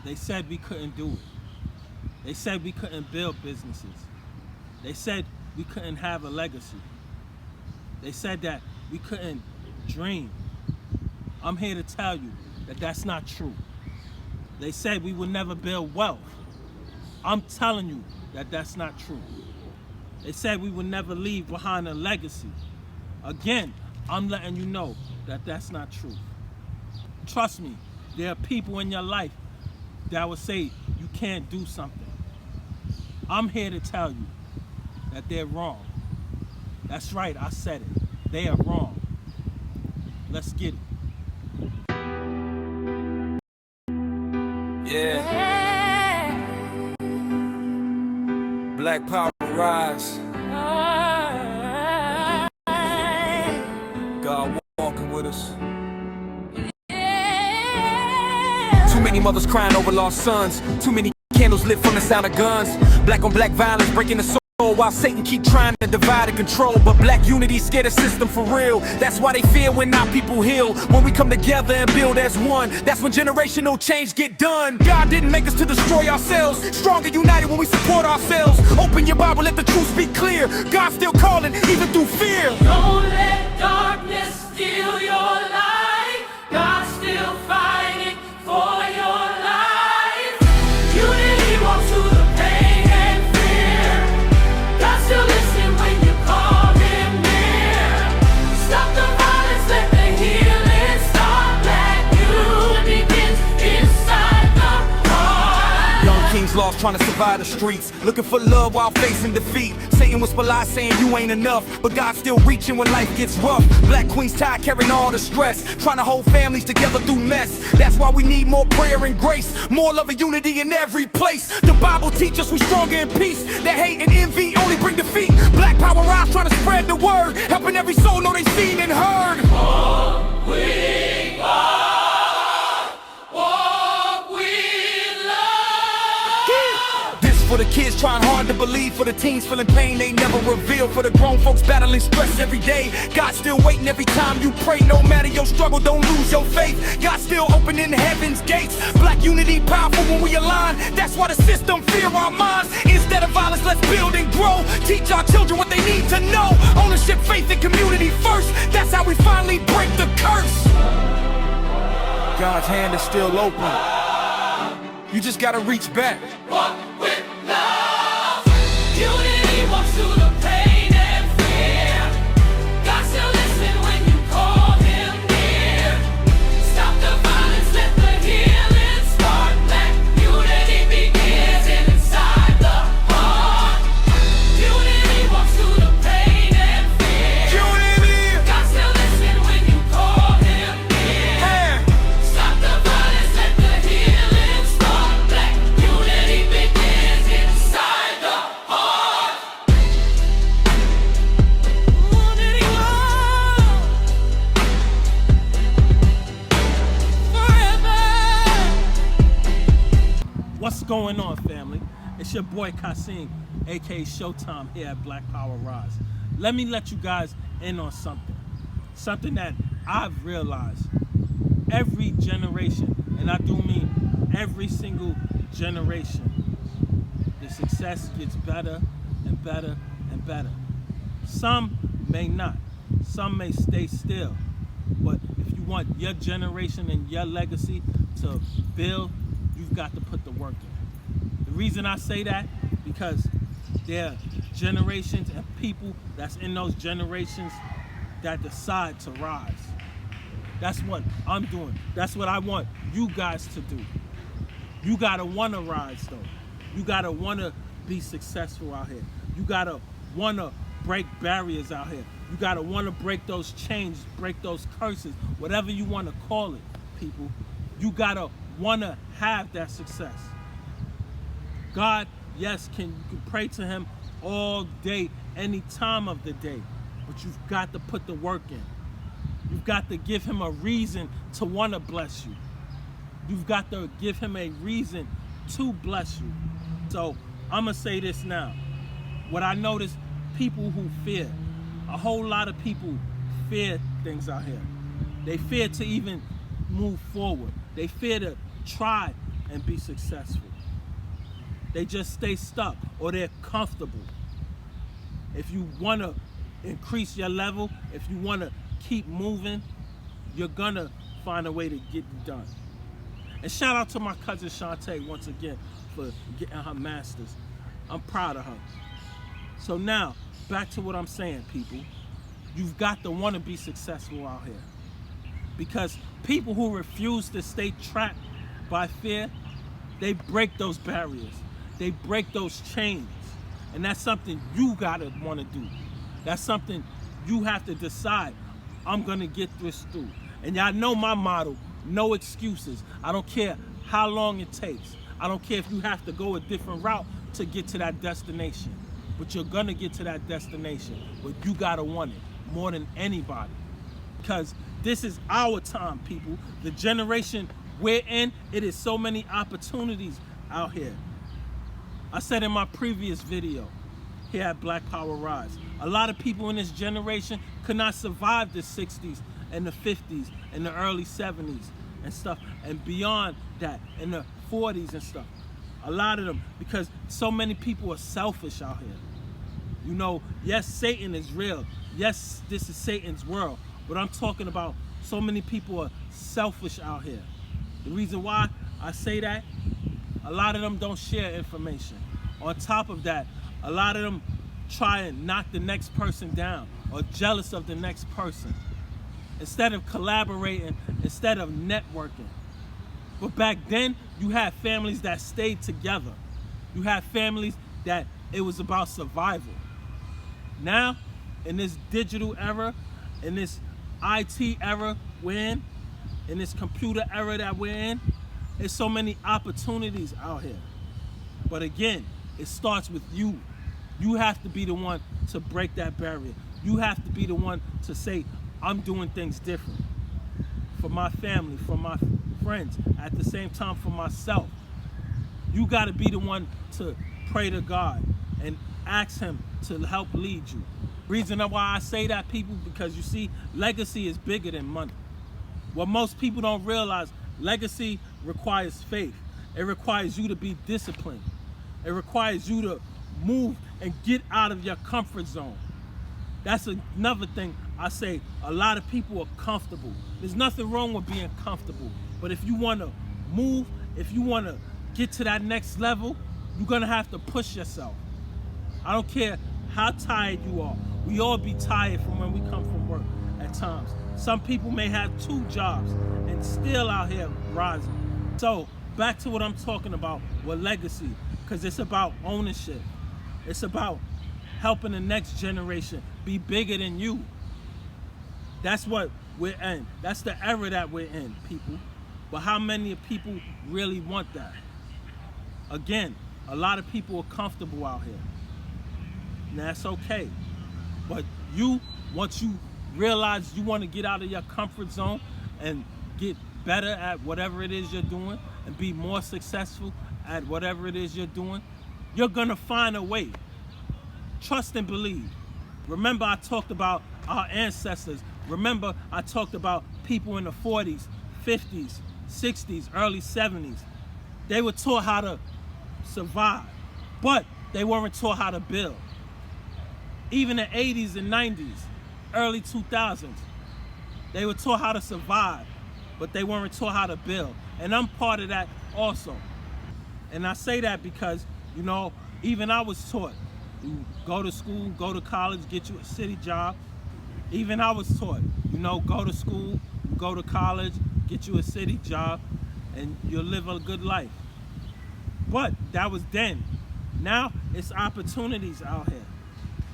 They said we couldn't do it. They said we couldn't build businesses. They said we couldn't have a legacy. They said that we couldn't dream. I'm here to tell you that that's not true. They said we would never build wealth. I'm telling you that that's not true. They said we would never leave behind a legacy. Again, I'm letting you know that that's not true. Trust me, there are people in your life that will say you can't do something. I'm here to tell you that they're wrong. That's right, I said it. They are wrong. Let's get it. Yeah. Black Power rise. God walking with us. Too many mothers crying over lost sons. Too many candles lit from the sound of guns. Black on black violence breaking the soul, while Satan keep trying to divide and control. But black unity scared the system for real. That's why they fear when our people heal. When we come together and build as one, that's when generational change get done. God didn't make us to destroy ourselves. Stronger united when we support ourselves. Open your Bible, let the truth be clear. God's still calling, even through fear. Don't let darkness steal your light. God's still fighting for your life. Unity walks through the pain and fear. God still listens when you call him near. Stop the violence, let the healing start. Black unity begins inside the heart. Young kings lost trying to survive the streets, looking for love while facing defeat. Satan whisper lies saying you ain't enough, but God's still reaching when life gets rough. Black queens tired carrying all the stress, trying to hold families together through mess. That's why we need more prayer and grace, more love and unity in every place. The Bible teaches us we stronger in peace, that hate and envy only bring defeat. Black Power rise trying to spread the word, helping every soul know they seen and heard. Walk with God, walk with love. This for the kids trying hard to believe, for the teens feeling pain they never reveal, for the grown folks battling stress every day. God's still waiting every time you pray. No matter your struggle, don't lose your faith. God's still opening heaven's gates. Black unity powerful when we align. That's why the system fear our minds. Instead of violence, let's build and grow. Teach our children what they need to know. Ownership, faith, and community first. That's how we finally break the curse. God's hand is still open. You just gotta reach back. Walk with love. Unity walks through the pain and fear. God still listens when you call him near. Stop the violence, let the healing start. Black unity begins inside the heart. Unity walks through the pain and fear. Unity! God still listens when you call him near. Stop the violence, let the healing start. Black unity begins inside the heart. Unity forever. What's going on, family? It's your boy Kasim, aka Showtime, here at Black Power Rise. Let me let you guys in on something that I've realized. Every generation, and I do mean every single generation, the success gets better and better and better. Some may not, some may stay still, but if you want your generation and your legacy to build, you've got to put the work in. The reason I say that, because there are generations and people that's in those generations that decide to rise. That's what I'm doing. That's what I want you guys to do. You gotta wanna rise though. You gotta wanna be successful out here. You gotta wanna break barriers out here. You gotta wanna break those chains, break those curses, whatever you wanna call it, people. You gotta wanna have that success. God, yes, you can pray to him all day, any time of the day, but you've got to put the work in. You've got to give him a reason to want to bless you. You've got to give him a reason to bless you. So I'm going to say this now. What I notice, people who fear, a whole lot of people fear things out here. They fear to even move forward. They fear to try and be successful. They just stay stuck or they're comfortable. If you want to increase your level, if you want to keep moving, you're gonna find a way to get it done. And shout out to my cousin Shantae once again for getting her master's. I'm proud of her. So now, back to what I'm saying, people. You've got to want to be successful out here. Because people who refuse to stay trapped by fear, they break those barriers. They break those chains. And that's something you gotta want to do. That's something you have to decide, I'm gonna get this through. And y'all know my motto, no excuses. I don't care how long it takes. I don't care if you have to go a different route to get to that destination. But you're gonna get to that destination. But you gotta want it more than anybody. Because this is our time, people. The generation we're in, it is so many opportunities out here. I said in my previous video here at Black Power Rise, a lot of people in this generation could not survive the 60s and the 50s and the early 70s and stuff, and beyond that, in the 40s and stuff. A lot of them, because so many people are selfish out here. You know, yes, Satan is real. Yes, this is Satan's world. But I'm talking about so many people are selfish out here. The reason why I say that, a lot of them don't share information. On top of that, a lot of them try and knock the next person down or jealous of the next person. Instead of collaborating, instead of networking. But back then, you had families that stayed together. You had families that it was about survival. Now, in this digital era, in this IT era we're in this computer era that we're in, there's so many opportunities out here. But again, it starts with you. You have to be the one to break that barrier. You have to be the one to say, I'm doing things different. For my family, for my friends, at the same time for myself. You gotta be the one to pray to God and ask Him to help lead you. Reason why I say that, people, because you see, legacy is bigger than money. What most people don't realize, legacy requires faith. It requires you to be disciplined. It requires you to move and get out of your comfort zone. That's another thing I say. A lot of people are comfortable. There's nothing wrong with being comfortable. But if you want to move, if you want to get to that next level, you're going to have to push yourself. I don't care how tired you are. We all be tired from when we come from work at times. Some people may have 2 jobs and still out here rising. So back to what I'm talking about with legacy, because it's about ownership. It's about helping the next generation be bigger than you. That's what we're in. That's the era that we're in, people. But how many people really want that? Again, a lot of people are comfortable out here. And that's okay. But you, once you realize you want to get out of your comfort zone and get better at whatever it is you're doing and be more successful at whatever it is you're doing, you're going to find a way. Trust and believe. Remember, I talked about our ancestors. Remember, I talked about people in the 40s, 50s, 60s, early 70s. They were taught how to survive, but they weren't taught how to build. Even the 80s and 90s, early 2000s, they were taught how to survive, but they weren't taught how to build. And I'm part of that also. And I say that because, you know, even I was taught, you go to school, go to college, get you a city job. Even I was taught, you know, go to school, go to college, get you a city job, and you'll live a good life. But that was then. Now it's opportunities out here.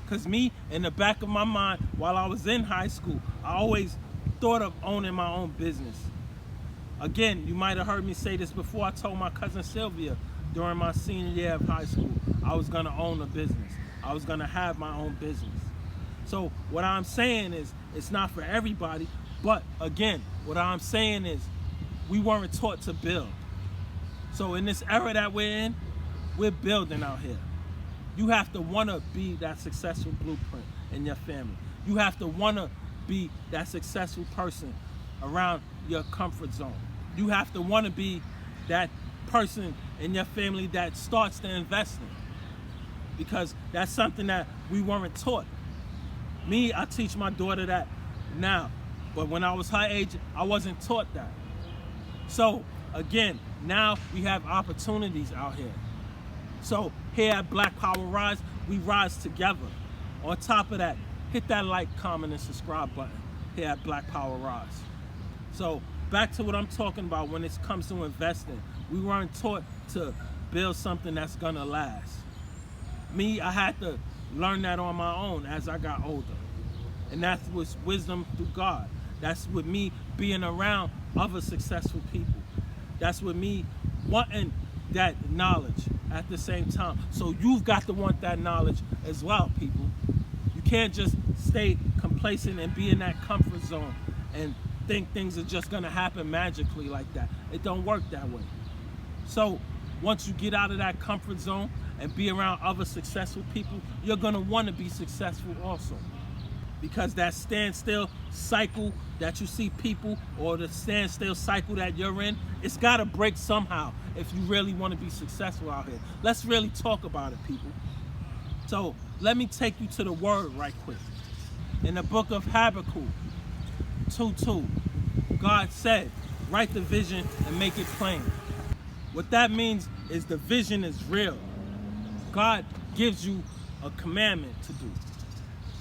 Because me, in the back of my mind, while I was in high school, I always thought of owning my own business. Again, you might have heard me say this before. I told my cousin Sylvia during my senior year of high school, I was gonna own a business. I was gonna have my own business. So what I'm saying is, it's not for everybody, but again, what I'm saying is, we weren't taught to build. So in this era that we're in, we're building out here. You have to want to be that successful blueprint in your family. You have to want to be that successful person around your comfort zone. You have to want to be that person in your family that starts to invest in, because that's something that we weren't taught. Me, I teach my daughter that now, but when I was her age, I wasn't taught that. So again, now we have opportunities out here. So here at Black Power Rise, we rise together. On top of that, hit that like, comment, and subscribe button here at Black Power Rise. So back to what I'm talking about when it comes to investing. We weren't taught to build something that's gonna last. Me, I had to learn that on my own as I got older. And that was wisdom through God. That's with me being around other successful people. That's with me wanting that knowledge at the same time. So you've got to want that knowledge as well, people. You can't just stay complacent and be in that comfort zone and think things are just gonna happen magically like that. It don't work that way. So once you get out of that comfort zone and be around other successful people, you're gonna wanna be successful also. Because that standstill cycle that you see people, or the standstill cycle that you're in, it's gotta break somehow if you really wanna be successful out here. Let's really talk about it, people. So let me take you to the word right quick. In the book of Habakkuk 2:2, God said, write the vision and make it plain. What that means is the vision is real. God gives you a commandment to do.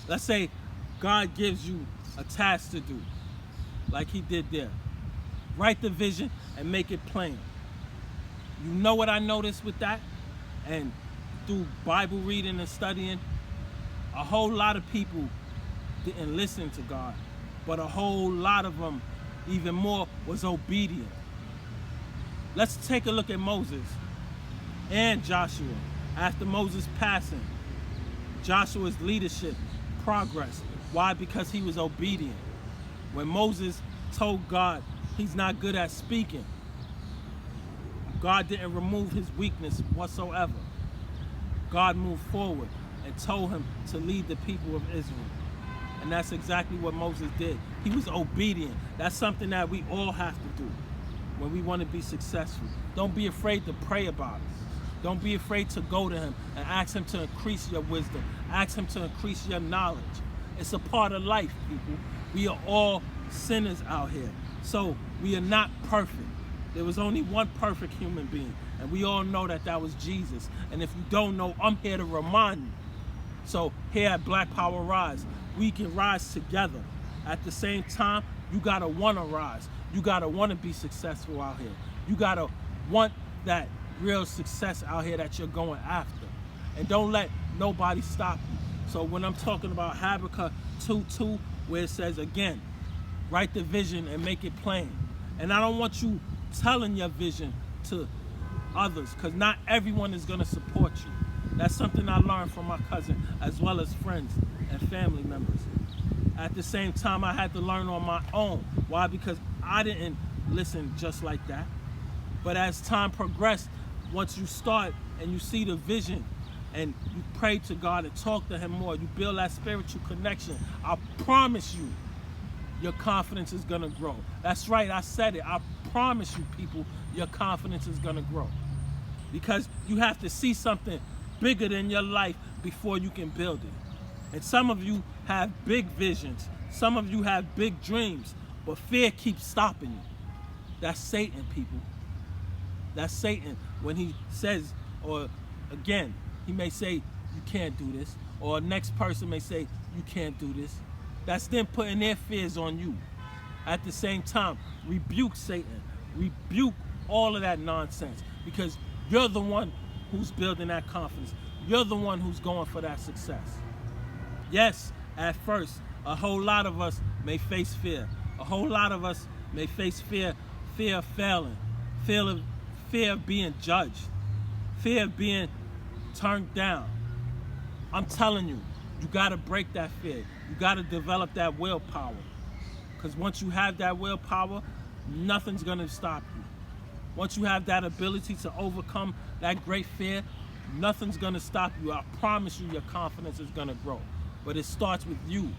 Let's say God gives you a task to do, like he did there. Write the vision and make it plain. You know what I noticed with that? And through Bible reading and studying, a whole lot of people didn't listen to God, but a whole lot of them, even more, was obedient. Let's take a look at Moses and Joshua. After Moses' passing, Joshua's leadership progressed. Why? Because he was obedient. When Moses told God he's not good at speaking, God didn't remove his weakness whatsoever. God moved forward and told him to lead the people of Israel. And that's exactly what Moses did. He was obedient. That's something that we all have to do when we want to be successful. Don't be afraid to pray about it. Don't be afraid to go to him and ask him to increase your wisdom. Ask him to increase your knowledge. It's a part of life, people. We are all sinners out here. So we are not perfect. There was only one perfect human being. And we all know that that was Jesus. And if you don't know, I'm here to remind you. So here at Black Power Rise, we can rise together. At the same time, you gotta wanna rise. You gotta wanna be successful out here. You gotta want that real success out here that you're going after. And don't let nobody stop you. So when I'm talking about Habakkuk 2:2, where it says again, write the vision and make it plain. And I don't want you telling your vision to others, because not everyone is gonna support you. That's something I learned from my cousin, as well as friends and family members. At the same time, I had to learn on my own. Why? Because I didn't listen just like that. But as time progressed, once you start and you see the vision and you pray to God and talk to him more, you build that spiritual connection, I promise you, your confidence is gonna grow. That's right, I said it. I promise you, people, your confidence is gonna grow. Because you have to see something bigger than your life before you can build it. And some of you have big visions. Some of you have big dreams, but fear keeps stopping you. That's Satan, people. That's Satan when he says, or again, he may say, you can't do this. Or next person may say, you can't do this. That's them putting their fears on you. At the same time, rebuke Satan. Rebuke all of that nonsense, because you're the one who's building that confidence. You're the one who's going for that success. Yes, at first, a whole lot of us may face fear. A whole lot of us may face fear of failing, fear of being judged, fear of being turned down. I'm telling you, you gotta break that fear. You gotta develop that willpower. Because once you have that willpower, nothing's gonna stop you. Once you have that ability to overcome that great fear, nothing's gonna stop you. I promise you, your confidence is gonna grow. But it starts with you.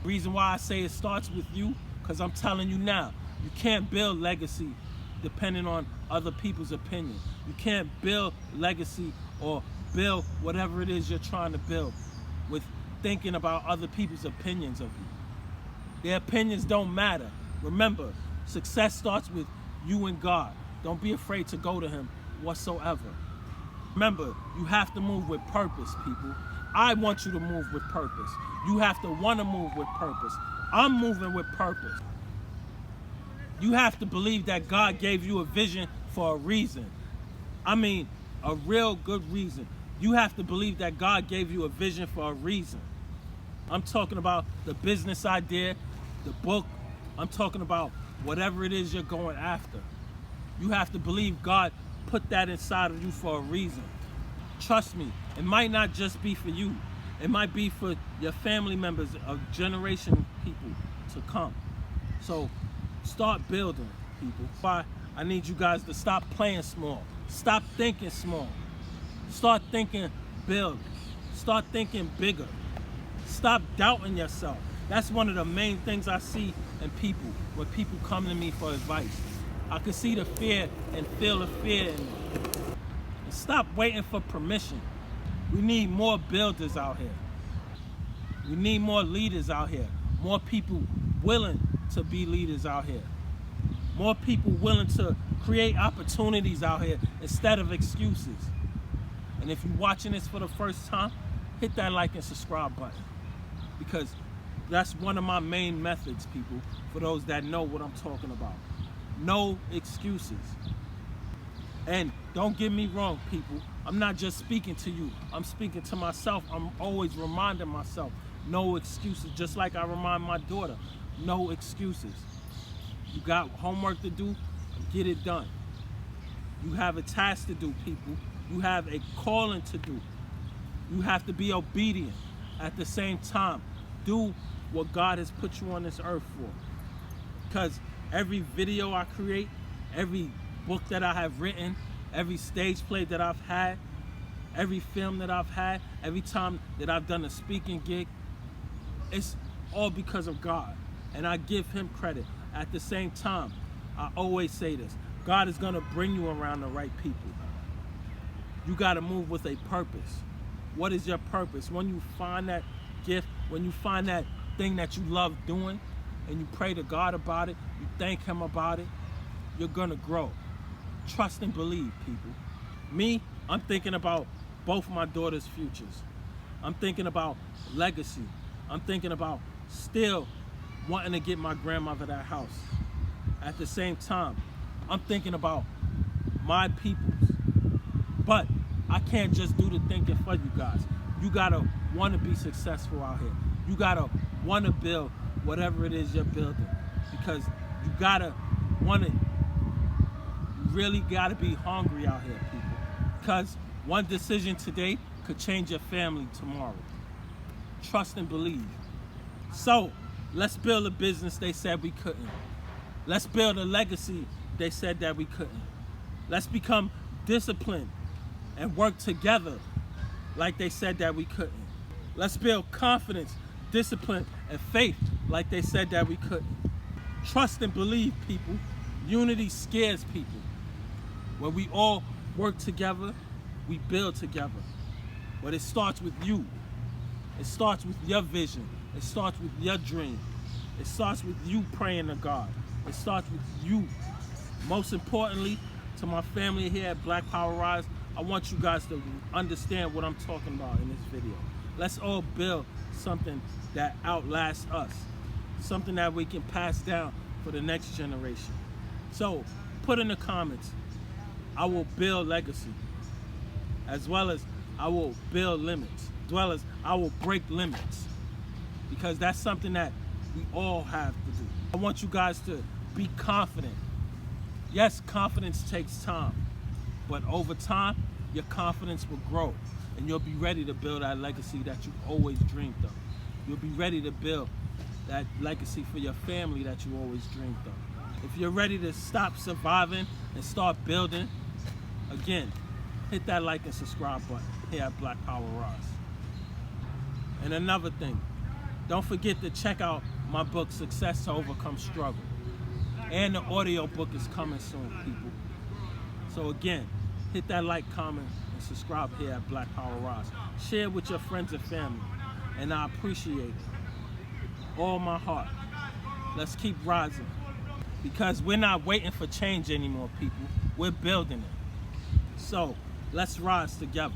Reason why I say it starts with you, because I'm telling you now, you can't build legacy depending on other people's opinion. You can't build legacy or build whatever it is you're trying to build with thinking about other people's opinions of you. Their opinions don't matter. Remember, success starts with you and God. Don't be afraid to go to him whatsoever. Remember, you have to move with purpose, people. I want you to move with purpose. You have to want to move with purpose. I'm moving with purpose. You have to believe that God gave you a vision for a reason. I mean, a real good reason. You have to believe that God gave you a vision for a reason. I'm talking about the business idea, the book. I'm talking about whatever it is you're going after. You have to believe God put that inside of you for a reason. Trust me, it might not just be for you. It might be for your family members, a generation people to come. So start building, people. Why? I need you guys to stop playing small. Stop thinking small. Start thinking big. Start thinking bigger. Stop doubting yourself. That's one of the main things I see in people when people come to me for advice. I can see the fear and feel the fear in them. And stop waiting for permission. We need more builders out here. We need more leaders out here. More people willing to be leaders out here. More people willing to create opportunities out here instead of excuses. And if you're watching this for the first time, hit that like and subscribe button. Because that's one of my main methods, people, for those that know what I'm talking about. No excuses. And don't get me wrong, people. I'm not just speaking to you. I'm speaking to myself. I'm always reminding myself, no excuses. Just like I remind my daughter, no excuses. You got homework to do, get it done. You have a task to do, people. You have a calling to do. You have to be obedient. At the same time, do what God has put you on this earth for. Because every video I create, every book that I have written, every stage play that I've had, every film that I've had, every time that I've done a speaking gig, it's all because of God. And I give him credit. At the same time, I always say this, God is gonna bring you around the right people. You gotta move with a purpose. What is your purpose? When you find that gift, when you find that thing that you love doing, and you pray to God about it, you thank him about it, you're gonna grow. Trust and believe, people. Me, I'm thinking about both my daughters' futures. I'm thinking about legacy. I'm thinking about still wanting to get my grandmother that house. At the same time, I'm thinking about my peoples. But I can't just do the thinking for you guys. You gotta want to be successful out here. You gotta want to build whatever it is you're building. Because you gotta want to, you really gotta be hungry out here, people. Because one decision today could change your family tomorrow. Trust and believe. So, let's build a business they said we couldn't. Let's build a legacy they said that we couldn't. Let's become disciplined and work together like they said that we couldn't. Let's build confidence, discipline, and faith like they said that we couldn't. Trust and believe, people. Unity scares people. When we all work together, we build together. But it starts with you. It starts with your vision. It starts with your dream. It starts with you praying to God. It starts with you. Most importantly, to my family here at Black Power Rise, I want you guys to understand what I'm talking about in this video. Let's all build something that outlasts us. Something that we can pass down for the next generation. So, put in the comments, I will build legacy. As well as I will build limits. As well as I will break limits. Because that's something that we all have to do. I want you guys to be confident. Yes, confidence takes time. But over time, your confidence will grow. And you'll be ready to build that legacy that you've always dreamed of. You'll be ready to build that legacy for your family that you always dreamed of. If you're ready to stop surviving and start building, again, hit that like and subscribe button here at Black Power Rise. And another thing, don't forget to check out my book, Success to Overcome Struggle. And the audio book is coming soon, people. So again, hit that like, comment, and subscribe here at Black Power Rise. Share with your friends and family. And I appreciate it. All my heart. Let's keep rising. Because we're not waiting for change anymore, people. We're building it. So, let's rise together.